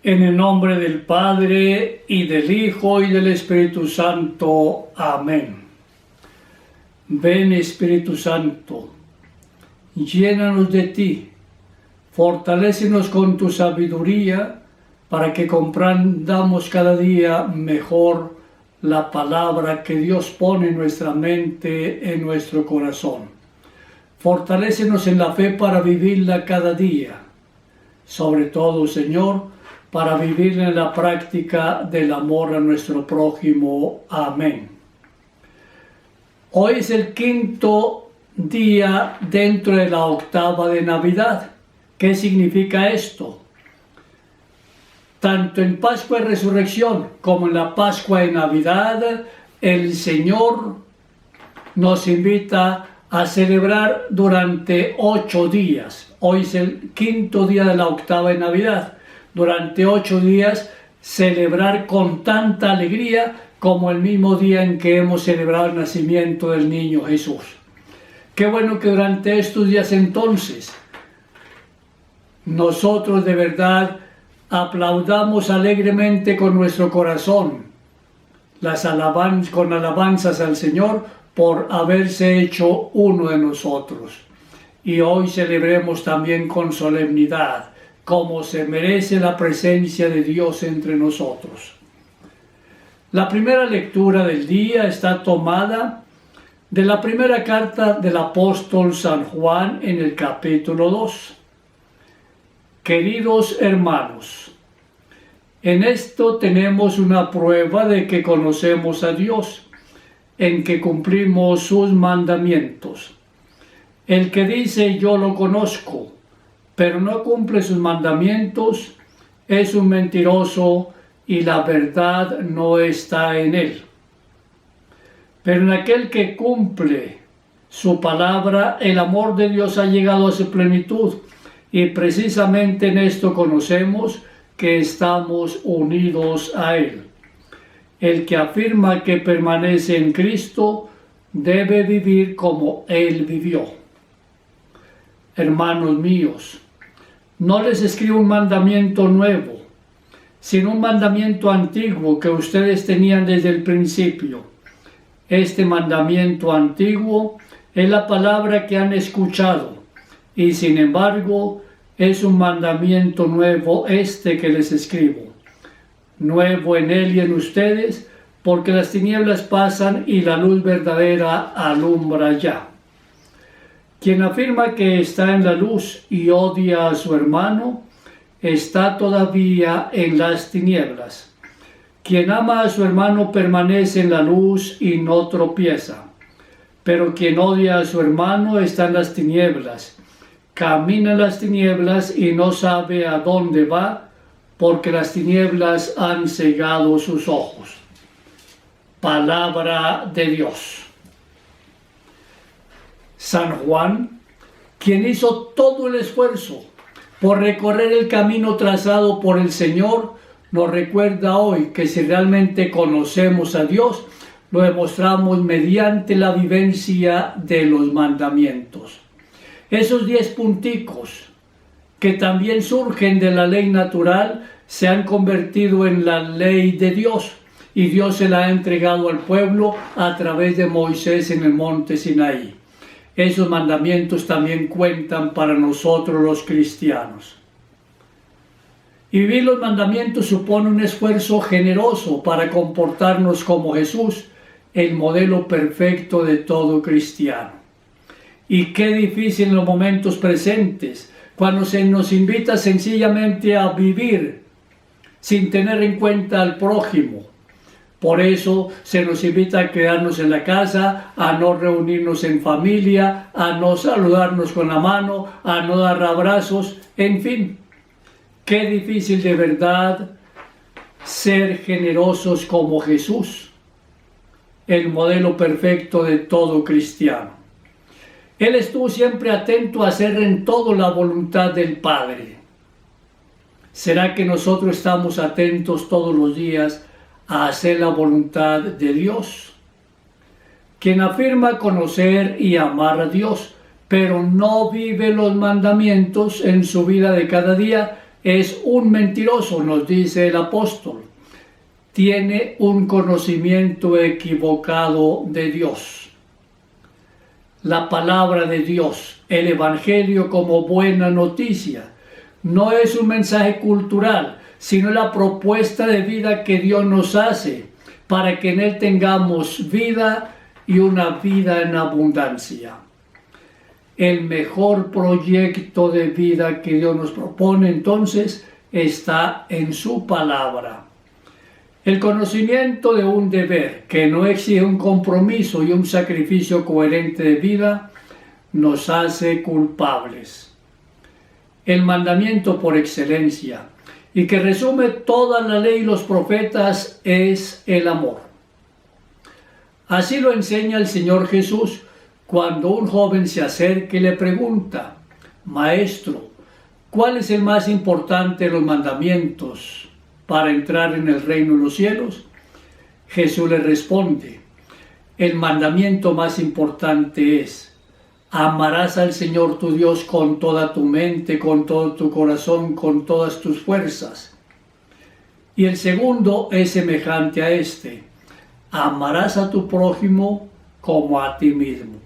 En el nombre del Padre, y del Hijo, y del Espíritu Santo. Amén. Ven, Espíritu Santo, llénanos de ti, fortalécenos con tu sabiduría, para que comprendamos cada día mejor la palabra que Dios pone en nuestra mente, en nuestro corazón. Fortalécenos en la fe para vivirla cada día. Sobre todo, Señor, para vivir en la práctica del amor a nuestro prójimo. Amén. Hoy es el quinto día dentro de la octava de Navidad. ¿Qué significa esto? Tanto en Pascua y Resurrección como en la Pascua y Navidad, el Señor nos invita a celebrar durante 8 días. Hoy es el quinto día de la octava de Navidad. Durante 8 días celebrar con tanta alegría como el mismo día en que hemos celebrado el nacimiento del niño Jesús. Qué bueno que durante estos días entonces nosotros de verdad aplaudamos alegremente con nuestro corazón con alabanzas al Señor por haberse hecho uno de nosotros. Y hoy celebremos también con solemnidad, como se merece la presencia de Dios entre nosotros. La primera lectura del día está tomada de la primera carta del apóstol San Juan en el capítulo 2. Queridos hermanos, en esto tenemos una prueba de que conocemos a Dios, en que cumplimos sus mandamientos. El que dice yo lo conozco, pero no cumple sus mandamientos, es un mentiroso y la verdad no está en él. Pero en aquel que cumple su palabra, el amor de Dios ha llegado a su plenitud, y precisamente en esto conocemos que estamos unidos a Él. El que afirma que permanece en Cristo debe vivir como Él vivió. Hermanos míos, no les escribo un mandamiento nuevo, sino un mandamiento antiguo que ustedes tenían desde el principio. Este mandamiento antiguo es la palabra que han escuchado, y sin embargo es un mandamiento nuevo este que les escribo. Nuevo en él y en ustedes, porque las tinieblas pasan y la luz verdadera alumbra ya. Quien afirma que está en la luz y odia a su hermano, está todavía en las tinieblas. Quien ama a su hermano permanece en la luz y no tropieza. Pero quien odia a su hermano está en las tinieblas. Camina en las tinieblas y no sabe a dónde va, porque las tinieblas han cegado sus ojos. Palabra de Dios. San Juan, quien hizo todo el esfuerzo por recorrer el camino trazado por el Señor, nos recuerda hoy que si realmente conocemos a Dios, lo demostramos mediante la vivencia de los mandamientos. Esos 10 punticos que también surgen de la ley natural se han convertido en la ley de Dios, y Dios se la ha entregado al pueblo a través de Moisés en el monte Sinaí. Esos mandamientos también cuentan para nosotros los cristianos. Y vivir los mandamientos supone un esfuerzo generoso para comportarnos como Jesús, el modelo perfecto de todo cristiano. Y qué difícil en los momentos presentes, cuando se nos invita sencillamente a vivir sin tener en cuenta al prójimo. Por eso se nos invita a quedarnos en la casa, a no reunirnos en familia, a no saludarnos con la mano, a no dar abrazos, en fin. Qué difícil de verdad ser generosos como Jesús, el modelo perfecto de todo cristiano. Él estuvo siempre atento a hacer en todo la voluntad del Padre. ¿Será que nosotros estamos atentos todos los días a hacer la voluntad de Dios? Quien afirma conocer y amar a Dios, pero no vive los mandamientos en su vida de cada día, es un mentiroso, nos dice el apóstol. Tiene un conocimiento equivocado de Dios. La palabra de Dios, el Evangelio como buena noticia, no es un mensaje cultural, sino la propuesta de vida que Dios nos hace para que en Él tengamos vida y una vida en abundancia. El mejor proyecto de vida que Dios nos propone entonces está en su palabra. El conocimiento de un deber que no exige un compromiso y un sacrificio coherente de vida nos hace culpables. El mandamiento por excelencia y que resume toda la ley y los profetas es el amor. Así lo enseña el Señor Jesús cuando un joven se acerca y le pregunta: Maestro, ¿cuál es el más importante de los mandamientos para entrar en el reino de los cielos? Jesús le responde: el mandamiento más importante es: amarás al Señor tu Dios con toda tu mente, con todo tu corazón, con todas tus fuerzas. Y el segundo es semejante a este: amarás a tu prójimo como a ti mismo.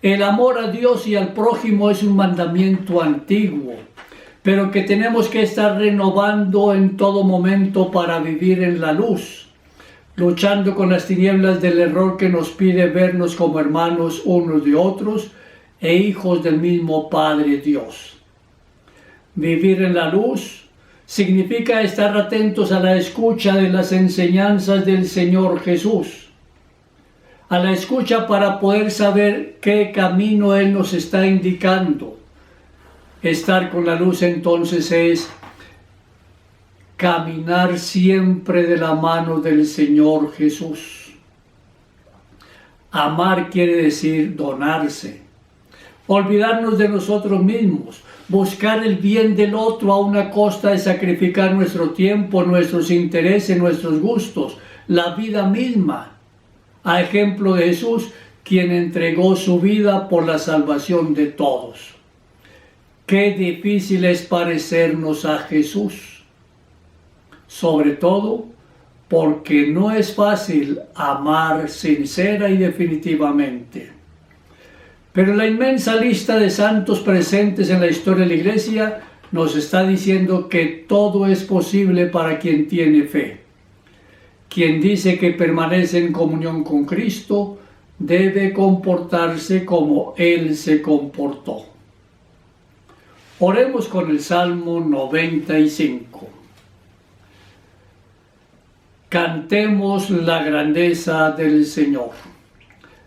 El amor a Dios y al prójimo es un mandamiento antiguo, pero que tenemos que estar renovando en todo momento para vivir en la luz, luchando con las tinieblas del error que nos pide vernos como hermanos unos de otros e hijos del mismo Padre Dios. Vivir en la luz significa estar atentos a la escucha de las enseñanzas del Señor Jesús, a la escucha para poder saber qué camino Él nos está indicando. Estar con la luz entonces es caminar siempre de la mano del Señor Jesús. Amar quiere decir donarse, olvidarnos de nosotros mismos, buscar el bien del otro a una costa de sacrificar nuestro tiempo, nuestros intereses, nuestros gustos, la vida misma, a ejemplo de Jesús, quien entregó su vida por la salvación de todos. Qué difícil es parecernos a Jesús, sobre todo porque no es fácil amar sincera y definitivamente. Pero la inmensa lista de santos presentes en la historia de la Iglesia nos está diciendo que todo es posible para quien tiene fe. Quien dice que permanece en comunión con Cristo debe comportarse como Él se comportó. Oremos con el Salmo 95. Cantemos la grandeza del Señor.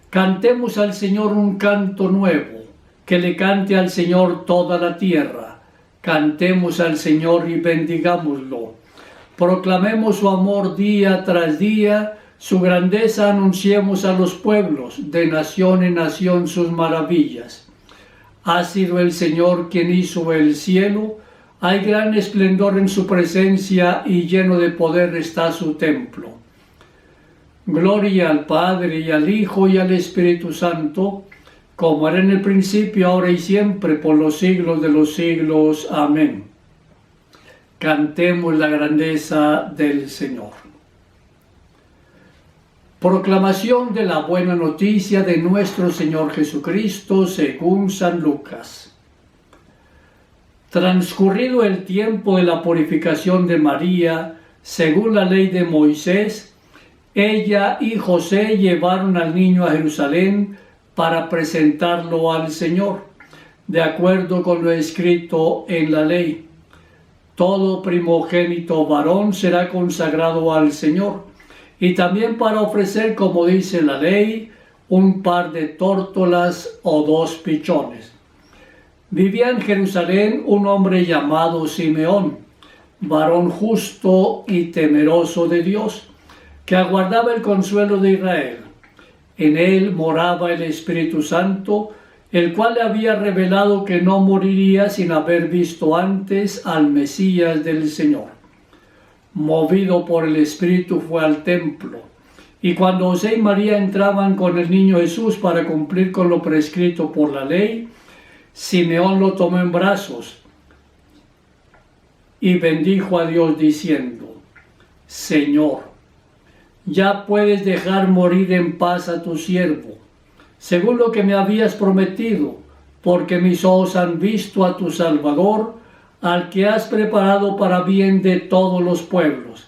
Cantemos al Señor un canto nuevo, que le cante al Señor toda la tierra. Cantemos al Señor y bendigámoslo. Proclamemos su amor día tras día, su grandeza anunciemos a los pueblos, de nación en nación sus maravillas. Ha sido el Señor quien hizo el cielo, hay gran esplendor en su presencia y lleno de poder está su templo. Gloria al Padre y al Hijo y al Espíritu Santo, como era en el principio, ahora y siempre, por los siglos de los siglos. Amén. Cantemos la grandeza del Señor. Proclamación de la buena noticia de nuestro Señor Jesucristo según San Lucas. Transcurrido el tiempo de la purificación de María, según la ley de Moisés, ella y José llevaron al niño a Jerusalén para presentarlo al Señor, de acuerdo con lo escrito en la ley. Todo primogénito varón será consagrado al Señor, y también para ofrecer, como dice la ley, un par de tórtolas o 2 pichones. Vivía en Jerusalén un hombre llamado Simeón, varón justo y temeroso de Dios, que aguardaba el consuelo de Israel. En él moraba el Espíritu Santo, el cual le había revelado que no moriría sin haber visto antes al Mesías del Señor. Movido por el Espíritu fue al templo, y cuando José y María entraban con el niño Jesús para cumplir con lo prescrito por la ley, Simeón lo tomó en brazos y bendijo a Dios diciendo: Señor, ya puedes dejar morir en paz a tu siervo, según lo que me habías prometido, porque mis ojos han visto a tu Salvador, al que has preparado para bien de todos los pueblos,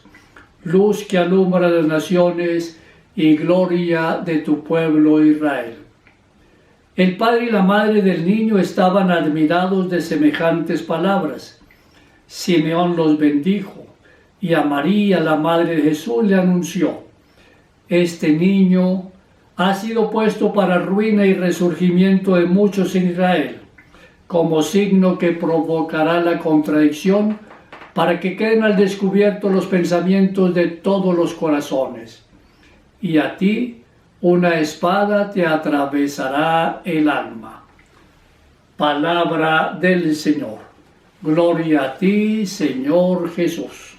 luz que alumbra las naciones y gloria de tu pueblo Israel. El padre y la madre del niño estaban admirados de semejantes palabras. Simeón los bendijo, y a María, la madre de Jesús, le anunció: este niño ha sido puesto para ruina y resurgimiento de muchos en Israel, como signo que provocará la contradicción, para que queden al descubierto los pensamientos de todos los corazones. Y a ti una espada te atravesará el alma. Palabra del Señor. Gloria a ti, Señor Jesús.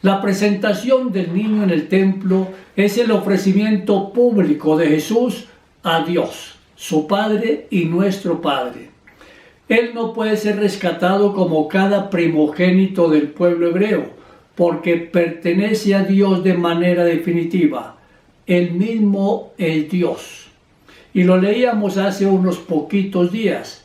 La presentación del niño en el templo es el ofrecimiento público de Jesús a Dios, su Padre y nuestro Padre. Él no puede ser rescatado como cada primogénito del pueblo hebreo, porque pertenece a Dios de manera definitiva. Él mismo es Dios. Y lo leíamos hace unos poquitos días.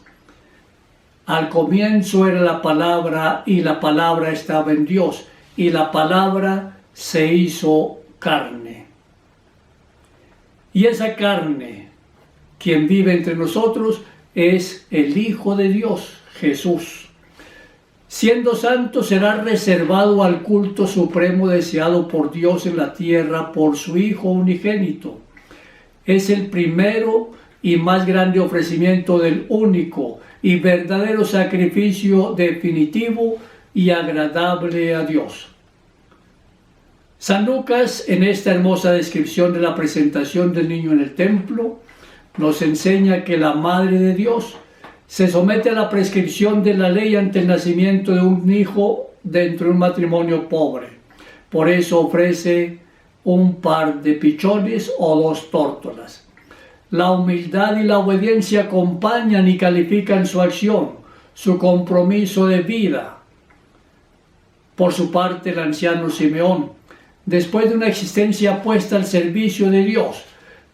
Al comienzo era la palabra, y la palabra estaba en Dios, y la palabra se hizo carne. Y esa carne, quien vive entre nosotros, es el Hijo de Dios, Jesús. Siendo santo, será reservado al culto supremo deseado por Dios en la tierra por su Hijo unigénito. Es el primero y más grande ofrecimiento del único y verdadero sacrificio definitivo y agradable a Dios. San Lucas, en esta hermosa descripción de la presentación del niño en el templo, nos enseña que la Madre de Dios se somete a la prescripción de la ley ante el nacimiento de un hijo dentro de un matrimonio pobre. Por eso ofrece un par de pichones o 2 tórtolas. La humildad y la obediencia acompañan y califican su acción, su compromiso de vida. Por su parte, el anciano Simeón, después de una existencia puesta al servicio de Dios,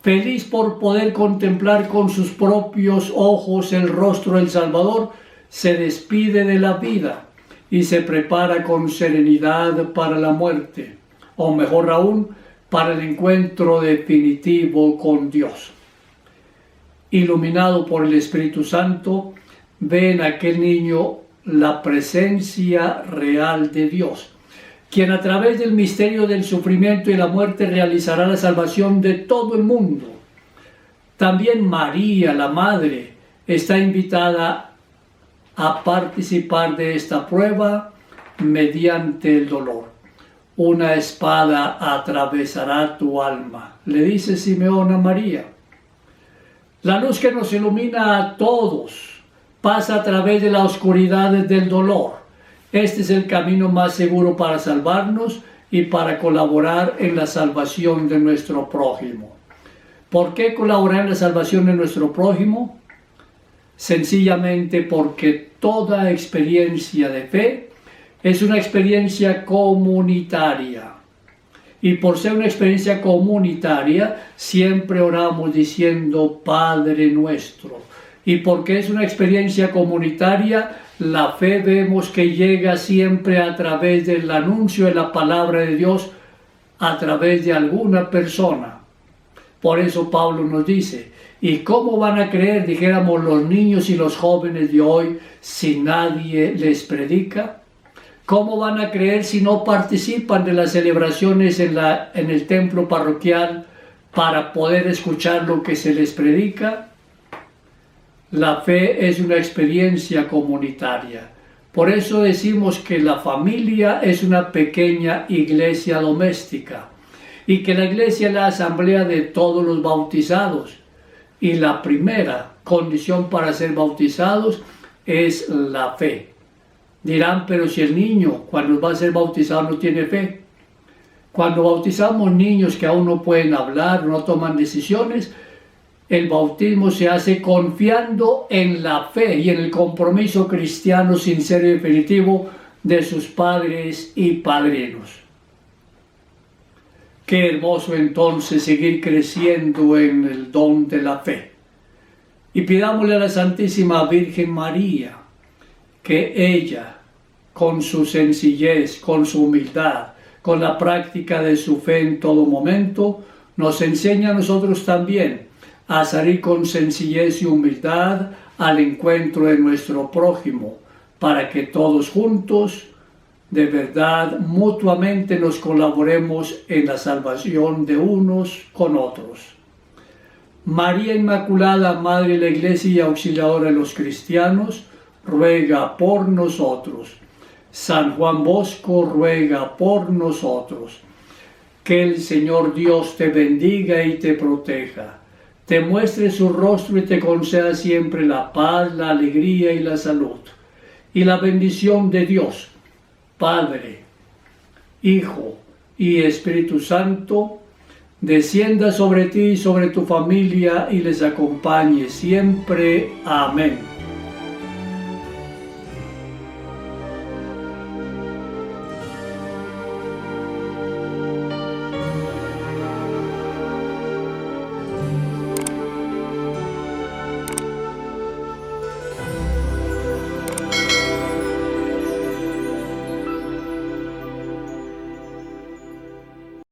feliz por poder contemplar con sus propios ojos el rostro del Salvador, se despide de la vida y se prepara con serenidad para la muerte, o mejor aún, para el encuentro definitivo con Dios. Iluminado por el Espíritu Santo, ve en aquel niño la presencia real de Dios, quien a través del misterio del sufrimiento y la muerte realizará la salvación de todo el mundo. También María, la Madre, está invitada a participar de esta prueba mediante el dolor. Una espada atravesará tu alma, le dice Simeón a María. La luz que nos ilumina a todos pasa a través de la oscuridad del dolor. Este es el camino más seguro para salvarnos y para colaborar en la salvación de nuestro prójimo. ¿Por qué colaborar en la salvación de nuestro prójimo? Sencillamente porque toda experiencia de fe es una experiencia comunitaria. Y por ser una experiencia comunitaria, siempre oramos diciendo Padre nuestro. Y porque es una experiencia comunitaria, la fe vemos que llega siempre a través del anuncio de la palabra de Dios, a través de alguna persona. Por eso Pablo nos dice, ¿y cómo van a creer, dijéramos, los niños y los jóvenes de hoy si nadie les predica? ¿Cómo van a creer si no participan de las celebraciones en el templo parroquial para poder escuchar lo que se les predica? La fe es una experiencia comunitaria. Por eso decimos que la familia es una pequeña iglesia doméstica y que la iglesia es la asamblea de todos los bautizados. Y la primera condición para ser bautizados es la fe. Dirán, pero si el niño cuando va a ser bautizado no tiene fe. Cuando bautizamos niños que aún no pueden hablar, no toman decisiones, El bautismo se hace confiando en la fe y en el compromiso cristiano sincero y definitivo de sus padres y padrinos. Qué hermoso entonces seguir creciendo en el don de la fe. Y pidámosle a la Santísima Virgen María que ella, con su sencillez, con su humildad, con la práctica de su fe en todo momento, nos enseña a nosotros también a salir con sencillez y humildad al encuentro de nuestro prójimo, para que todos juntos, de verdad, mutuamente nos colaboremos en la salvación de unos con otros. María Inmaculada, Madre de la Iglesia y Auxiliadora de los cristianos, ruega por nosotros. San Juan Bosco, ruega por nosotros. Que el Señor Dios te bendiga y te proteja, te muestre su rostro y te conceda siempre la paz, la alegría y la salud. Y la bendición de Dios, Padre, Hijo y Espíritu Santo, descienda sobre ti y sobre tu familia y les acompañe siempre. Amén.